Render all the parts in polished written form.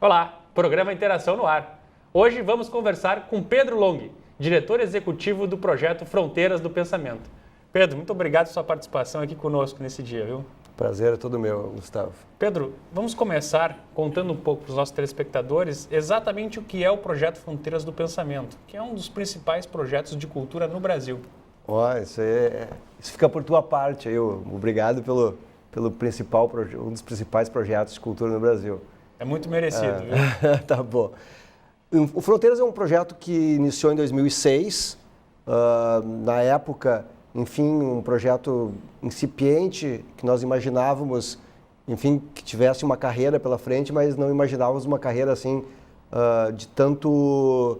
Olá, programa Interação no Ar. Hoje vamos conversar com Pedro Long, diretor executivo do projeto Fronteiras do Pensamento. Pedro, muito obrigado pela sua participação aqui conosco nesse dia, viu? Prazer é todo meu, Gustavo. Pedro, vamos começar contando um pouco para os nossos telespectadores exatamente o que é o projeto Fronteiras do Pensamento, que é um dos principais projetos de cultura no Brasil. Isso fica por tua parte. Obrigado pelo principal um dos principais projetos de cultura no Brasil. É muito merecido, viu? Tá bom. O Fronteiras é um projeto que iniciou em 2006. Na época, enfim, um projeto incipiente que nós imaginávamos, enfim, que tivesse uma carreira pela frente, mas não imaginávamos uma carreira assim de tanto...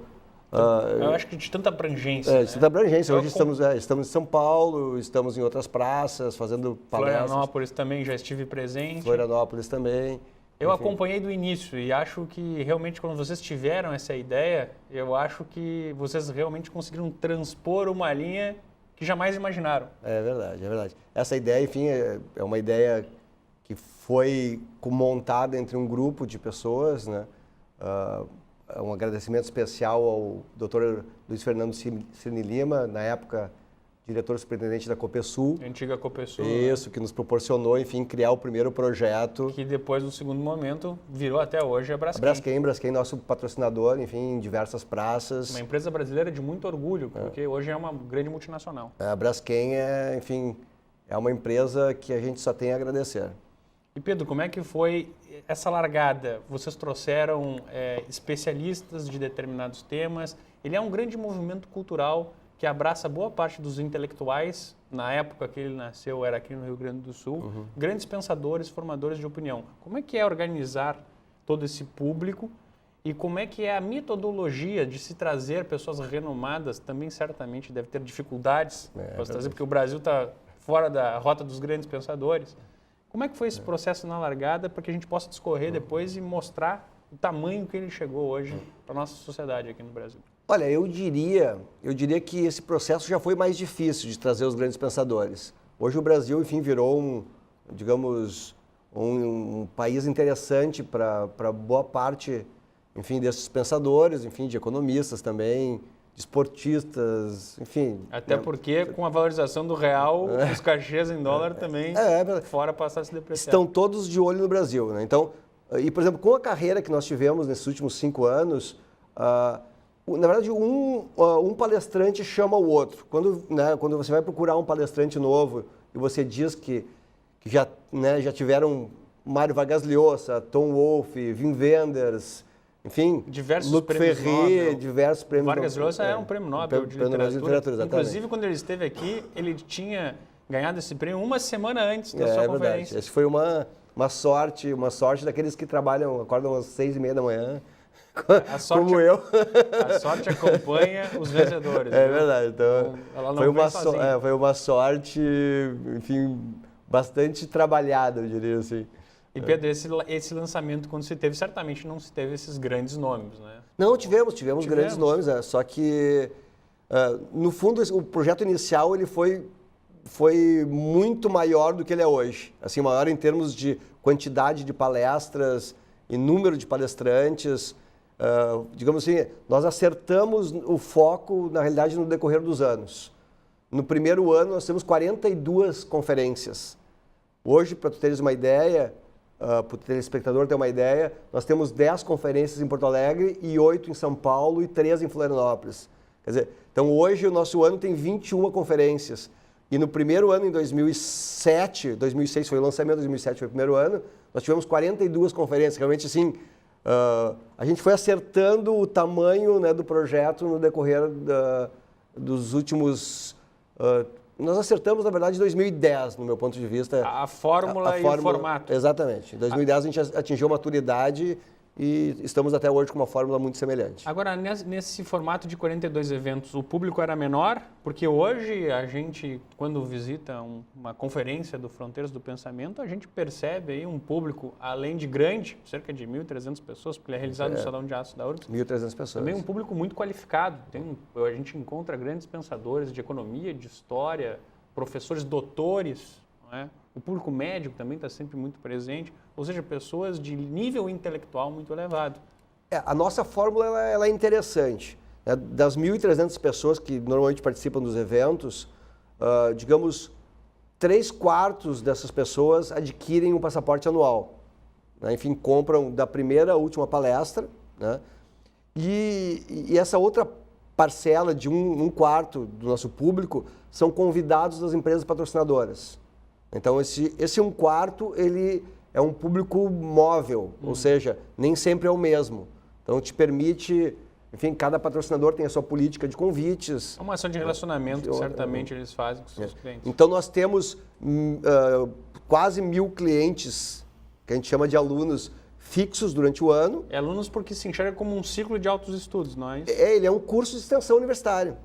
Eu acho que de tanta abrangência. De tanta abrangência. Hoje estamos em São Paulo, estamos em outras praças, fazendo palestras. Florianópolis também já estive presente. Florianópolis também. Eu acompanhei do início e acho que realmente quando vocês tiveram essa ideia, eu acho que vocês realmente conseguiram transpor uma linha que jamais imaginaram. É verdade, é verdade. Essa ideia, enfim, é uma ideia que foi montada entre um grupo de pessoas, né? Um agradecimento especial ao Dr. Luiz Fernando Cirne Lima, na época diretor superintendente da Copesul. Antiga Copesul. Isso, que nos proporcionou, enfim, criar o primeiro projeto. Que depois, no segundo momento, virou até hoje a Braskem. A Braskem, nosso patrocinador, enfim, em diversas praças. Uma empresa brasileira de muito orgulho, porque hoje é uma grande multinacional. A Braskem enfim, é uma empresa que a gente só tem a agradecer. E Pedro, como é que foi essa largada? Vocês trouxeram especialistas de determinados temas. Ele é um grande movimento cultural que abraça boa parte dos intelectuais. Na época que ele nasceu, era aqui no Rio Grande do Sul. Uhum. Grandes pensadores, formadores de opinião. Como é que é organizar todo esse público? E como é que é a metodologia de se trazer pessoas renomadas? Também certamente deve ter dificuldades para se trazer, porque o Brasil está fora da rota dos grandes pensadores. Como é que foi esse processo na largada para que a gente possa discorrer depois e mostrar o tamanho que ele chegou hoje para a nossa sociedade aqui no Brasil? Olha, eu diria que esse processo já foi mais difícil de trazer os grandes pensadores. Hoje o Brasil, enfim, virou um país interessante para boa parte, enfim, desses pensadores, enfim, de economistas também, de esportistas, enfim. Até porque com a valorização do real, os cachês em dólar também, fora passar a se depreciar. Estão todos de olho no Brasil, né? Então, por exemplo, com a carreira que nós tivemos nesses últimos 5 anos, na verdade, um palestrante chama o outro. Quando você vai procurar um palestrante novo e você diz que já tiveram Mário Vargas Llosa, Tom Wolfe, Wim Wenders, enfim, Luc Ferry, diversos prêmios Nobel. Vargas Llosa era um prêmio Nobel de literatura. Inclusive, quando ele esteve aqui, ele tinha ganhado esse prêmio uma semana antes da sua conferência. Verdade. Essa foi uma sorte daqueles que acordam às 6h30 da manhã. Como eu. A sorte acompanha os vencedores. É verdade. Então, foi uma sorte, enfim, bastante trabalhada, eu diria assim. E Pedro, esse lançamento, quando se teve, certamente não se teve esses grandes nomes, né? Não, tivemos grandes nomes, só que, no fundo, o projeto inicial ele foi muito maior do que ele é hoje. Assim, maior em termos de quantidade de palestras e número de palestrantes. Digamos assim, nós acertamos o foco, na realidade, no decorrer dos anos. No primeiro ano, nós temos 42 conferências. Hoje, para tu teres uma ideia, para o telespectador ter uma ideia, nós temos 10 conferências em Porto Alegre e 8 em São Paulo e 3 em Florianópolis. Quer dizer, então hoje o nosso ano tem 21 conferências. E no primeiro ano, em 2006 foi o lançamento, 2007 foi o primeiro ano, nós tivemos 42 conferências. Realmente, assim, a gente foi acertando o tamanho, né, do projeto no decorrer dos últimos... nós acertamos, na verdade, em 2010, no meu ponto de vista. A fórmula e o formato. Exatamente. Em 2010 a gente atingiu maturidade e estamos até hoje com uma fórmula muito semelhante. Agora, nesse formato de 42 eventos, o público era menor? Porque hoje a gente, quando visita uma conferência do Fronteiras do Pensamento, a gente percebe aí um público, além de grande, cerca de 1.300 pessoas, porque ele é realizado no Salão de Aço da URBS. 1.300 pessoas. Também um público muito qualificado. A gente encontra grandes pensadores de economia, de história, professores doutores, não é? o público médico também está sempre muito presente, ou seja, pessoas de nível intelectual muito elevado. A nossa fórmula ela é interessante. Né? Das 1.300 pessoas que normalmente participam dos eventos, digamos, 3/4 dessas pessoas adquirem um passaporte anual. Né? Enfim, compram da primeira à última palestra, né? E essa outra parcela de um quarto do nosso público são convidados das empresas patrocinadoras. Então, esse 1/4, ele é um público móvel, ou seja, nem sempre é o mesmo. Então, te permite, enfim, cada patrocinador tem a sua política de convites. É uma ação de relacionamento que certamente eles fazem com os seus clientes. Então, nós temos quase 1.000 clientes, que a gente chama de alunos fixos durante o ano. É alunos porque se enxerga como um ciclo de altos estudos, não é isso? Ele é um curso de extensão universitária.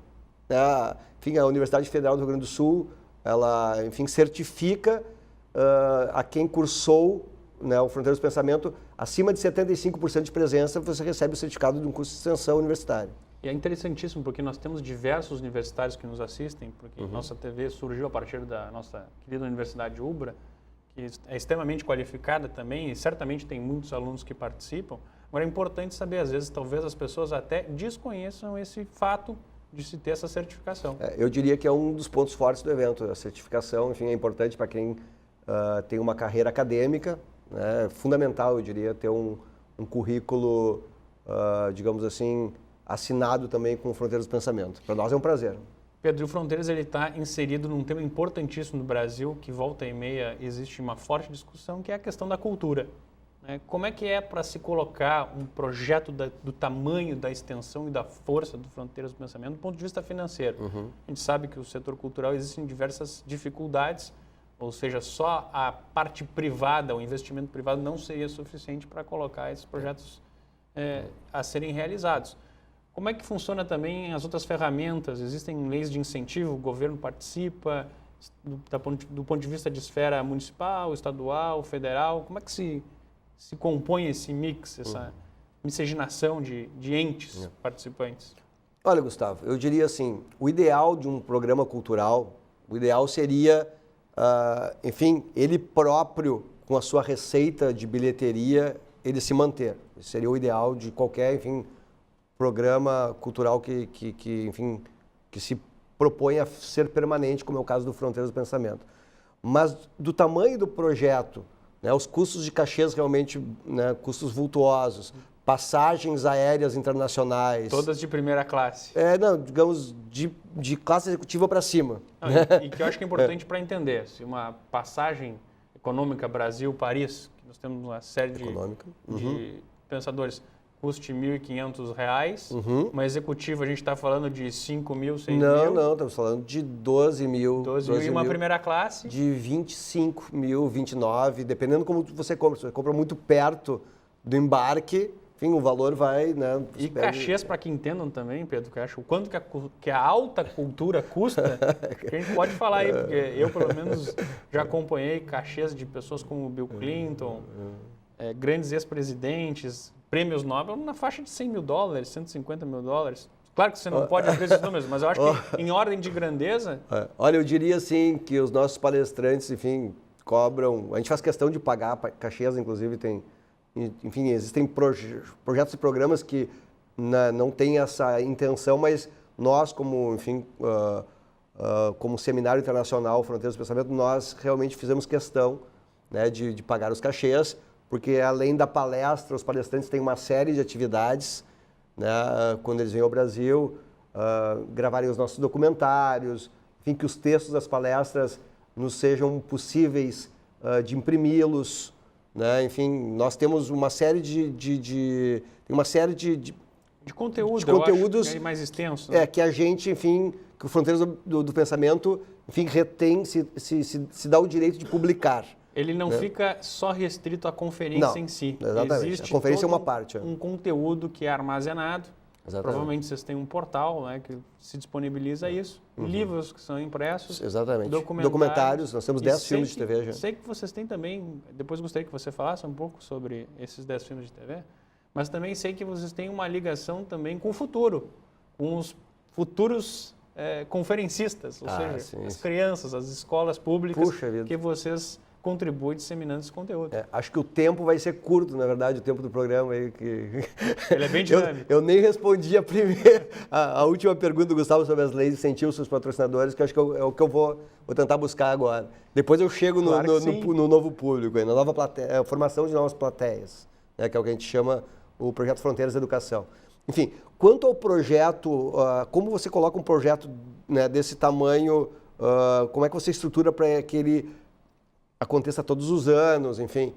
Enfim, a Universidade Federal do Rio Grande do Sul, ela, enfim, certifica a quem cursou, né, o Fronteiras do Pensamento, acima de 75% de presença, você recebe o certificado de um curso de extensão universitária. E é interessantíssimo porque nós temos diversos universitários que nos assistem, porque nossa TV surgiu a partir da nossa querida Universidade Ubra, que é extremamente qualificada também e certamente tem muitos alunos que participam. Agora é importante saber, às vezes, talvez as pessoas até desconheçam esse fato de se ter essa certificação. Eu diria que é um dos pontos fortes do evento. A certificação, enfim, é importante para quem tem uma carreira acadêmica, né? É fundamental, eu diria, ter um currículo, digamos assim, assinado também com Fronteiras do Pensamento. Para nós é um prazer. Pedro, o Fronteiras está inserido num tema importantíssimo no Brasil, que volta e meia existe uma forte discussão, que é a questão da cultura. Como é que é para se colocar um projeto do tamanho, da extensão e da força do Fronteiras do Pensamento do ponto de vista financeiro? A gente sabe que o setor cultural existem diversas dificuldades, ou seja, só a parte privada, o investimento privado não seria suficiente para colocar esses projetos a serem realizados. Como é que funciona também as outras ferramentas? Existem leis de incentivo, o governo participa, do ponto de vista de esfera municipal, estadual, federal, como é que se compõe esse mix, essa miscigenação de entes participantes? Olha, Gustavo, eu diria assim, o ideal de um programa cultural, o ideal seria, enfim, ele próprio, com a sua receita de bilheteria, ele se manter. Esse seria o ideal de qualquer, enfim, programa cultural que se propõe a ser permanente, como é o caso do Fronteiras do Pensamento. Mas do tamanho do projeto, né, os custos de cachês realmente, né, custos vultuosos, passagens aéreas internacionais. Todas de primeira classe. Digamos, de classe executiva para cima. E que eu acho que é importante para entender, se uma passagem econômica Brasil-Paris, que nós temos uma série de pensadores, custe R$ 1.500, uma executiva a gente está falando de 5 mil, 6 mil? Não, estamos falando de 12 mil. 12 mil e uma primeira classe? De 25 mil, 29, dependendo como você compra. Se você compra muito perto do embarque, enfim, o valor vai, né? E cachês, para que entendam também, Pedro, que acho o quanto que a alta cultura custa, que a gente pode falar aí, porque eu, pelo menos, já acompanhei cachês de pessoas como Bill Clinton, grandes ex-presidentes, prêmios Nobel na faixa de $100 mil, $150 mil. Claro que você não pode abrir esses números, mas eu acho que em ordem de grandeza... Olha, eu diria assim que os nossos palestrantes, enfim, cobram... A gente faz questão de pagar cachês, inclusive enfim, existem projetos e programas que não têm essa intenção, mas nós, como, enfim, como Seminário Internacional Fronteiras do Pensamento, nós realmente fizemos questão, né, de pagar os cachês, porque além da palestra, os palestrantes têm uma série de atividades, né, quando eles vêm ao Brasil, gravarem os nossos documentários, enfim, que os textos das palestras nos sejam possíveis de imprimi-los, né? Enfim, nós temos uma série de conteúdos, eu acho que é mais extenso. Né? Que a gente, enfim, que o Fronteiras do Pensamento, enfim, retém, se dá o direito de publicar. Ele não fica só restrito à conferência em si. Exatamente. Existe a conferência é todo uma parte. Um conteúdo que é armazenado. Exatamente. Provavelmente vocês têm um portal, né, que se disponibiliza isso. Livros que são impressos. Exatamente. Documentários. Nós temos 10 filmes de TV já. Sei que vocês têm também, depois gostaria que você falasse um pouco sobre esses 10 filmes de TV, mas também sei que vocês têm uma ligação também com o futuro, com os futuros conferencistas, ou seja, sim, as crianças, as escolas públicas, Puxa vida. que vocês contribuem disseminando esse conteúdo. Acho que o tempo vai ser curto, na verdade, o tempo do programa aí. Ele é bem dinâmico. Eu nem respondi a última pergunta do Gustavo sobre as leis de incentivo aos seus patrocinadores, que acho que é o que eu vou tentar buscar agora. Depois eu chego no novo público, na nova plateia, formação de novas plateias, né, que é o que a gente chama o Projeto Fronteiras da Educação. Enfim, quanto ao projeto, como você coloca um projeto, né, desse tamanho, como é que você estrutura para que ele aconteça todos os anos, enfim.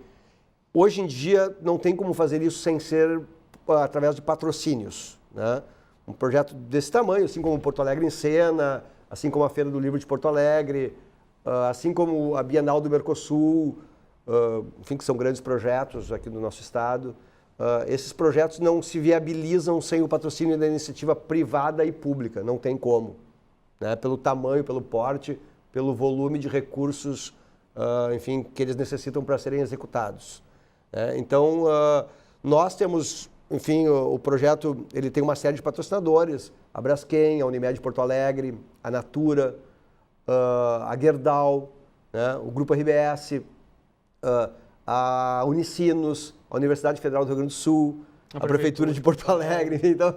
Hoje em dia não tem como fazer isso sem ser através de patrocínios, né? Um projeto desse tamanho, assim como Porto Alegre em Cena, assim como a Feira do Livro de Porto Alegre, assim como a Bienal do Mercosul, enfim, que são grandes projetos aqui do nosso estado. Esses projetos não se viabilizam sem o patrocínio da iniciativa privada e pública, não tem como, né? Pelo tamanho, pelo porte, pelo volume de recursos, enfim, que eles necessitam para serem executados. Então, nós temos, enfim, o projeto ele tem uma série de patrocinadores, a Braskem, a Unimed Porto Alegre, a Natura, a Gerdau, né, o Grupo RBS, a Unicinos, a Universidade Federal do Rio Grande do Sul, a Prefeitura de Porto Alegre. Então,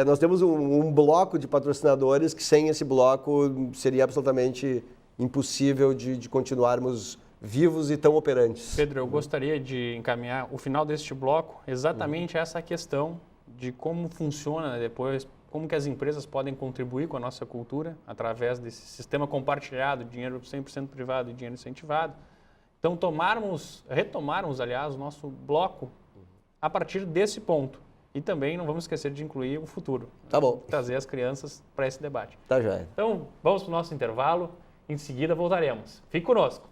nós temos um bloco de patrocinadores que sem esse bloco seria absolutamente impossível de continuarmos vivos e tão operantes. Pedro, eu gostaria de encaminhar o final deste bloco exatamente essa questão de como funciona depois, como que as empresas podem contribuir com a nossa cultura através desse sistema compartilhado, dinheiro 100% privado e dinheiro incentivado. Então, retomarmos, aliás, o nosso bloco a partir desse ponto. E também não vamos esquecer de incluir o futuro. Tá bom. Trazer as crianças para esse debate. Tá joia. Então, vamos para o nosso intervalo. Em seguida, voltaremos. Fique conosco.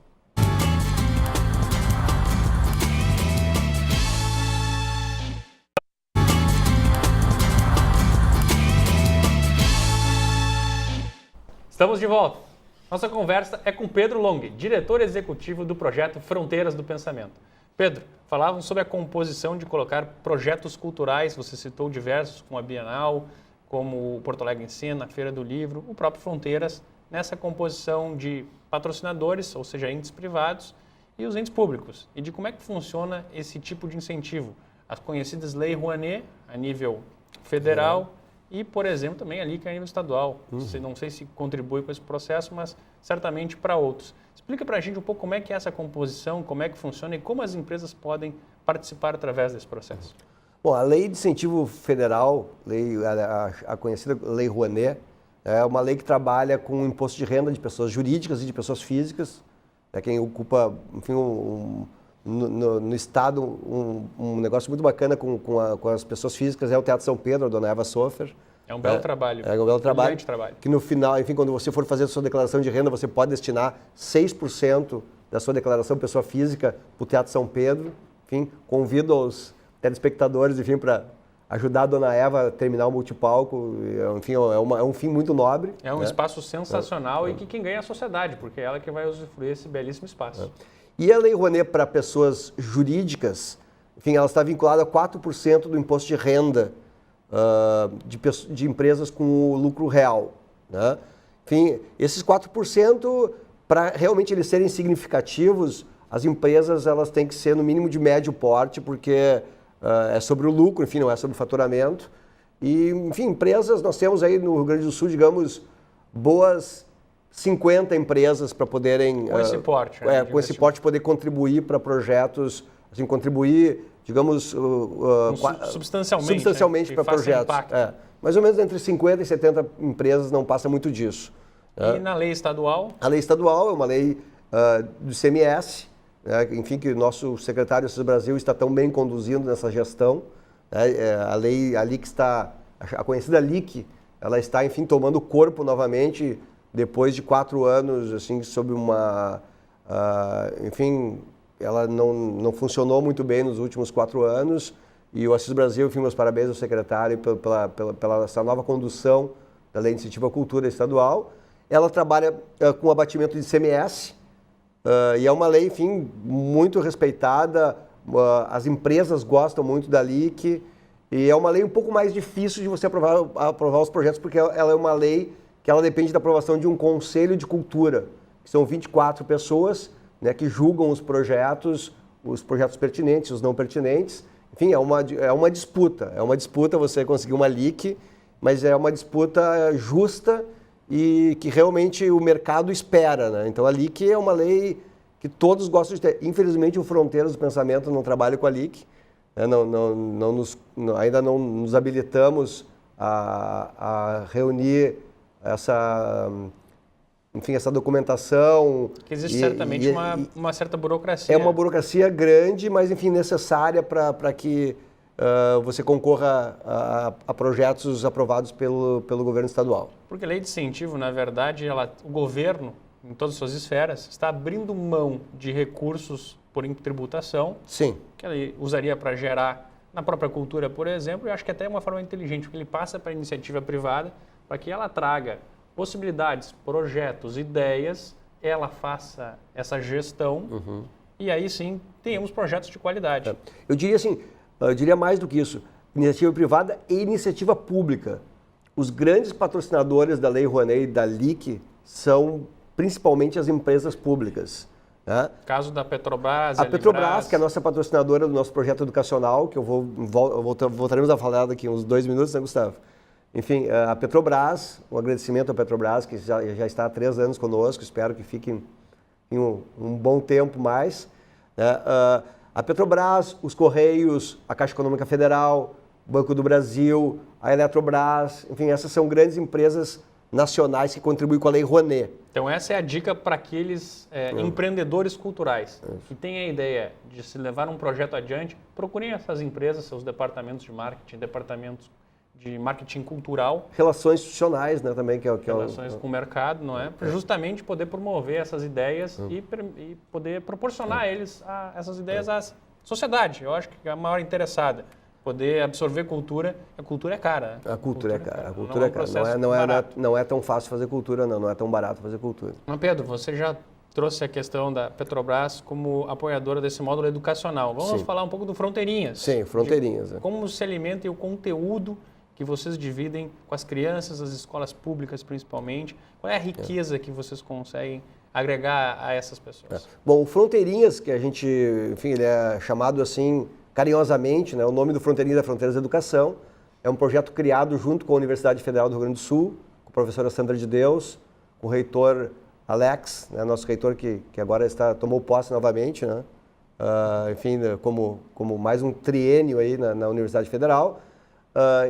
Estamos de volta. Nossa conversa é com Pedro Long, diretor executivo do projeto Fronteiras do Pensamento. Pedro, falávamos sobre a composição de colocar projetos culturais, você citou diversos, como a Bienal, como o Porto Alegre Ensina, a Feira do Livro, o próprio Fronteiras, nessa composição de patrocinadores, ou seja, entes privados, e os entes públicos, e de como é que funciona esse tipo de incentivo. As conhecidas Lei Rouanet, a nível federal, e, por exemplo, também a LIC a nível estadual. Não sei se contribui com esse processo, mas certamente para outros. Explica para a gente um pouco como é que é essa composição, como é que funciona e como as empresas podem participar através desse processo. Bom, a Lei de Incentivo Federal, a conhecida Lei Rouanet, é uma lei que trabalha com o imposto de renda de pessoas jurídicas e de pessoas físicas. Quem ocupa, enfim, no Estado, um negócio muito bacana com as pessoas físicas é o Teatro São Pedro, a dona Eva Soffer. É um belo trabalho. É um belo trabalho. Trabalho. Que no final, enfim, quando você for fazer a sua declaração de renda, você pode destinar 6% da sua declaração pessoa física para o Teatro São Pedro. Enfim, convido os telespectadores, enfim, para ajudar a dona Eva a terminar o multipalco. Enfim, é um fim muito nobre. É um espaço sensacional e que quem ganha é a sociedade, porque é ela que vai usufruir esse belíssimo espaço. E a Lei Rouanet para pessoas jurídicas, enfim, ela está vinculada a 4% do imposto de renda de empresas com lucro real, né? Enfim, esses 4%, para realmente eles serem significativos, as empresas elas têm que ser no mínimo de médio porte, porque é sobre o lucro, enfim, não é sobre o faturamento. E, enfim, empresas, nós temos aí no Rio Grande do Sul, digamos, boas 50 empresas para poderem... Com esse porte. Né, com esse porte poder contribuir para projetos, assim, contribuir, digamos... substancialmente para projetos. Mais ou menos entre 50 e 70 empresas, não passa muito disso. E na lei estadual? A lei estadual é uma lei do CMS, enfim, que o nosso secretário Assis Brasil está tão bem conduzindo nessa gestão. A LIC está, a conhecida LIC, ela está, enfim, tomando corpo novamente depois de 4 anos, assim, sob uma... enfim, ela não funcionou muito bem nos últimos 4 anos e o Assis Brasil, enfim, meus parabéns ao secretário pela essa nova condução da Lei de Incentivo à Cultura Estadual. Ela trabalha com abatimento de ICMS e é uma lei, enfim, muito respeitada, as empresas gostam muito da LIC e é uma lei um pouco mais difícil de você aprovar os projetos porque ela é uma lei que que ela depende da aprovação de um conselho de cultura, que são 24 pessoas, né, que julgam os projetos pertinentes, os não pertinentes. Enfim, é uma disputa você conseguir uma LIC, mas é uma disputa justa e que realmente o mercado espera, né? Então a LIC é uma lei que todos gostam de ter. Infelizmente o Fronteiras do Pensamento não trabalha com a LIC, né? Ainda não nos habilitamos a reunir essa documentação. Que existe certamente uma certa burocracia. É uma burocracia grande, mas enfim, necessária para que você concorra a projetos aprovados pelo governo estadual. Porque a lei de incentivo, na verdade, o governo, em todas as suas esferas, está abrindo mão de recursos por tributação, sim, que ele usaria para gerar na própria cultura, por exemplo, e acho que até é uma forma inteligente, porque ele passa para a iniciativa privada para que ela traga possibilidades, projetos, ideias, ela faça essa gestão e aí sim tenhamos projetos de qualidade. Eu diria mais do que isso, iniciativa privada e iniciativa pública. Os grandes patrocinadores da Lei Rouanet e da LIC são principalmente as empresas públicas. Né? Caso da Petrobras, a Petrobras, que é a nossa patrocinadora do nosso projeto educacional, que voltaremos a falar daqui uns 2 minutos, né, Gustavo? Enfim, a Petrobras, um agradecimento à Petrobras, que já está há 3 anos conosco, espero que fique um bom tempo mais. Né? A Petrobras, os Correios, a Caixa Econômica Federal, Banco do Brasil, a Eletrobras, enfim, essas são grandes empresas nacionais que contribuem com a Lei Rouanet. Então essa é a dica para aqueles empreendedores culturais que têm a ideia de se levar um projeto adiante, procurem essas empresas, seus departamentos de marketing, departamentos de marketing cultural. Relações institucionais, né, também. Relações com o mercado, não é? Para justamente poder promover essas ideias e poder proporcionar essas ideias à sociedade. Eu acho que é a maior interessada. Poder absorver cultura. A cultura é cara. A cultura é cara. A cultura é cara. Não é tão fácil fazer cultura, não é tão barato fazer cultura. Mas Pedro, você já trouxe a questão da Petrobras como apoiadora desse módulo educacional. Vamos falar um pouco do Fronteirinhas. Sim, Fronteirinhas. Como se alimenta e o conteúdo que vocês dividem com as crianças, as escolas públicas principalmente. Qual é a riqueza que vocês conseguem agregar a essas pessoas? Bom, o Fronteirinhas, que a gente, enfim, ele é chamado assim carinhosamente, né? O nome do Fronteirinhas é Fronteiras da Educação. É um projeto criado junto com a Universidade Federal do Rio Grande do Sul, com a professora Sandra de Deus, com o reitor Alex, né? Nosso reitor que agora tomou posse novamente, né? Enfim, como mais um triênio aí na Universidade Federal.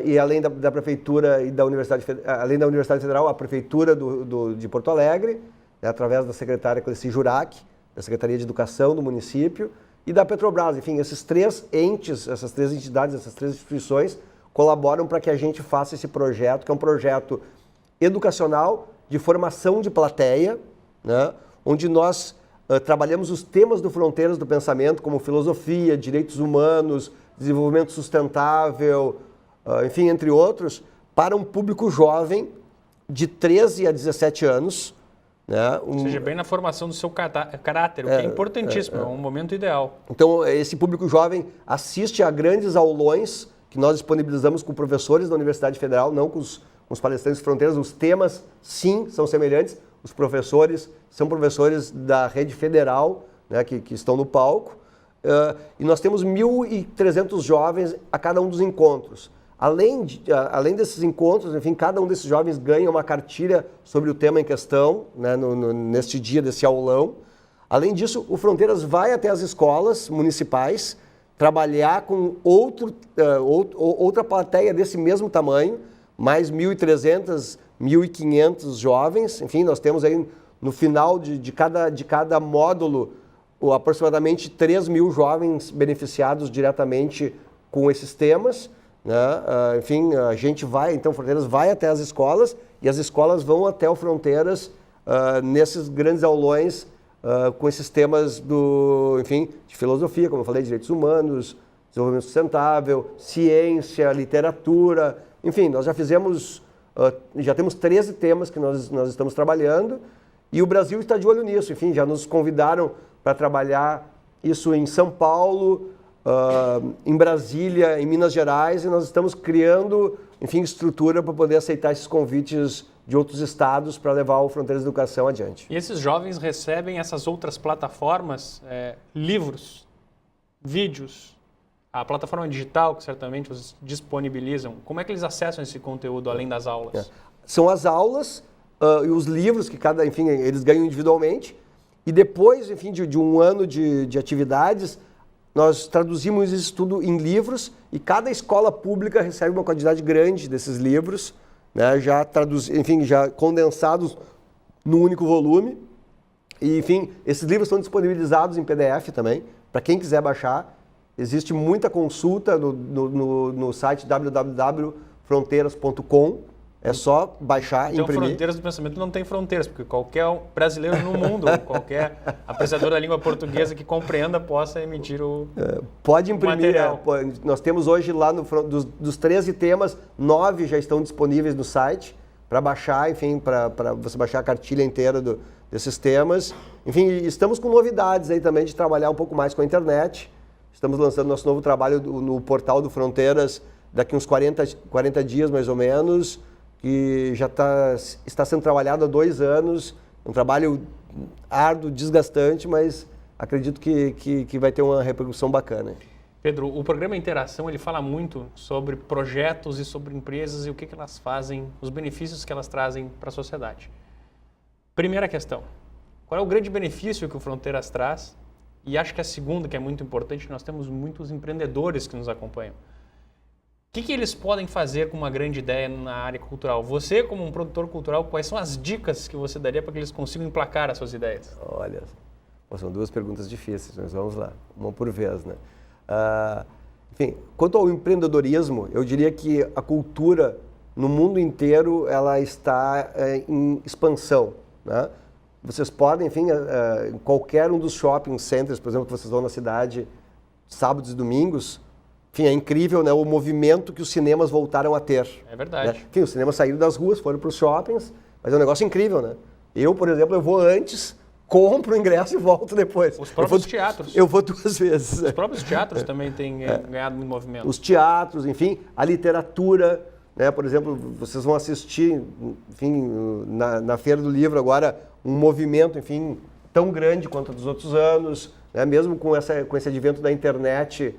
E além da Prefeitura e da Universidade Federal, a Prefeitura de Porto Alegre, né, através da secretária Cleci Jurac, da Secretaria de Educação do município, e da Petrobras. Enfim, esses 3 entes, essas 3 entidades, essas 3 instituições colaboram para que a gente faça esse projeto, que é um projeto educacional de formação de plateia, né, onde nós trabalhamos os temas do Fronteiras do Pensamento, como filosofia, direitos humanos, desenvolvimento sustentável, enfim, entre outros, para um público jovem de 13 a 17 anos. Né? Ou seja, bem na formação do seu caráter, o que é importantíssimo, é um momento ideal. Então, esse público jovem assiste a grandes aulões que nós disponibilizamos com professores da Universidade Federal, não com os palestrantes Fronteiras. Os temas, sim, são semelhantes. Os professores são professores da rede federal, né, que estão no palco. E nós temos 1.300 jovens a cada um dos encontros. Além desses encontros, enfim, cada um desses jovens ganha uma cartilha sobre o tema em questão, né, neste dia, desse aulão. Além disso, o Fronteiras vai até as escolas municipais trabalhar com outra plateia desse mesmo tamanho, mais 1.300, 1.500 jovens. Enfim, nós temos aí no final de cada módulo aproximadamente 3.000 jovens beneficiados diretamente com esses temas. Né? Enfim, a gente então Fronteiras vai até as escolas e as escolas vão até o Fronteiras nesses grandes aulões com esses temas de filosofia, como eu falei, direitos humanos, desenvolvimento sustentável, ciência, literatura, enfim, nós já temos 13 temas que nós estamos trabalhando e o Brasil está de olho nisso, enfim, já nos convidaram para trabalhar isso em São Paulo, em Brasília, em Minas Gerais, e nós estamos criando, enfim, estrutura para poder aceitar esses convites de outros estados para levar o Fronteiras da Educação adiante. E esses jovens recebem essas outras plataformas, livros, vídeos, a plataforma digital que certamente vocês disponibilizam. Como é que eles acessam esse conteúdo além das aulas? São as aulas e os livros que eles ganham individualmente. E depois, enfim, de um ano de atividades, nós traduzimos isso tudo em livros e cada escola pública recebe uma quantidade grande desses livros, né, já condensados num único volume. E, enfim, esses livros estão disponibilizados em PDF também, para quem quiser baixar. Existe muita consulta no site www.fronteiras.com. É só baixar e imprimir. Fronteiras do Pensamento não tem fronteiras, porque qualquer brasileiro no mundo, qualquer apreciador da língua portuguesa que compreenda possa emitir pode imprimir. Nós temos hoje lá, dos 13 temas, 9 já estão disponíveis no site para baixar, enfim, para você baixar a cartilha inteira desses temas. Enfim, estamos com novidades aí também de trabalhar um pouco mais com a internet. Estamos lançando nosso novo trabalho no portal do Fronteiras daqui uns 40 dias, mais ou menos, que já está sendo trabalhado há 2 anos, um trabalho árduo, desgastante, mas acredito que vai ter uma repercussão bacana. Pedro, o programa Interação ele fala muito sobre projetos e sobre empresas e o que elas fazem, os benefícios que elas trazem para a sociedade. Primeira questão, qual é o grande benefício que o Fronteiras traz? E acho que a segunda, que é muito importante, nós temos muitos empreendedores que nos acompanham. O que eles podem fazer com uma grande ideia na área cultural? Você, como um produtor cultural, quais são as dicas que você daria para que eles consigam emplacar as suas ideias? Olha, são 2 perguntas difíceis, mas vamos lá, uma por vez, né? Enfim, quanto ao empreendedorismo, eu diria que a cultura no mundo inteiro ela está em expansão, né? Vocês podem, enfim, em qualquer um dos shopping centers, por exemplo, que vocês vão na cidade, sábados e domingos, enfim, é incrível, né, o movimento que os cinemas voltaram a ter. É verdade. Né? Enfim, os cinemas saíram das ruas, foram para os shoppings, mas é um negócio incrível, né? Eu, por exemplo, eu vou antes, compro o ingresso e volto depois. Os próprios teatros. Eu vou 2 vezes. Os próprios teatros também têm ganhado muito movimento. Os teatros, enfim, a literatura, né? Por exemplo, vocês vão assistir, enfim, na Feira do Livro agora, um movimento, enfim, tão grande quanto dos outros anos, né? Mesmo com esse advento da internet,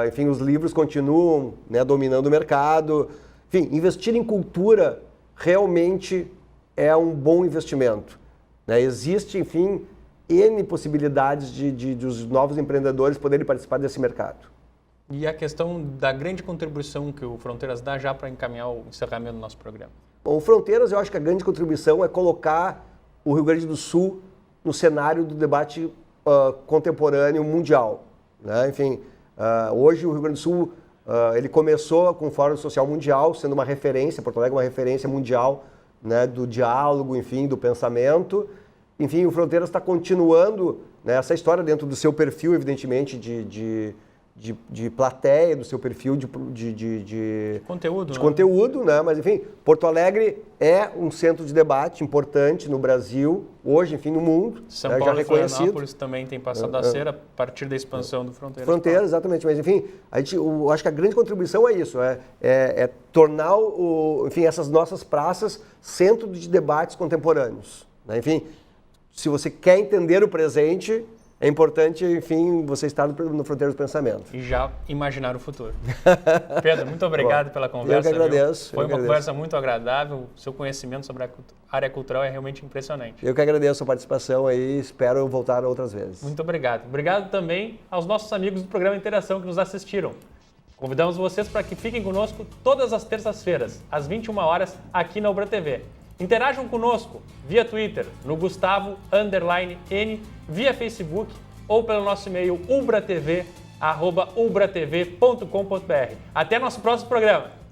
enfim, os livros continuam, né, dominando o mercado. Enfim, investir em cultura realmente é um bom investimento, né? Existe, enfim, N possibilidades de os novos empreendedores poderem participar desse mercado. E a questão da grande contribuição que o Fronteiras dá já para encaminhar o encerramento do nosso programa? Bom, o Fronteiras, eu acho que a grande contribuição é colocar o Rio Grande do Sul no cenário do debate contemporâneo mundial, né? Enfim, hoje o Rio Grande do Sul ele começou com o Fórum Social Mundial, sendo uma referência, Porto Alegre é uma referência mundial, né, do diálogo, enfim, do pensamento. Enfim, o Fronteiras está continuando, né, essa história dentro do seu perfil, evidentemente, de plateia, do seu perfil de conteúdo, né? Mas, enfim, Porto Alegre é um centro de debate importante no Brasil, hoje, enfim, no mundo. São Paulo já reconhecido. E Florianópolis também tem passado a ser a partir da expansão do Fronteiras. Fronteiras, exatamente. Mas, enfim, eu acho que a grande contribuição é isso, é tornar, enfim, essas nossas praças centro de debates contemporâneos, né? Enfim, se você quer entender o presente, é importante, enfim, você estar no Fronteiras do Pensamento. E já imaginar o futuro. Pedro, muito obrigado pela conversa. Eu que agradeço. Foi uma conversa muito agradável. O seu conhecimento sobre a área cultural é realmente impressionante. Eu que agradeço a participação aí, espero voltar outras vezes. Muito obrigado. Obrigado também aos nossos amigos do programa Interação que nos assistiram. Convidamos vocês para que fiquem conosco todas as terças-feiras, às 21 horas, aqui na Ubra TV. Interajam conosco via Twitter, no Gustavo_N, via Facebook ou pelo nosso e-mail ubratv@ubratv.com.br. Até nosso próximo programa!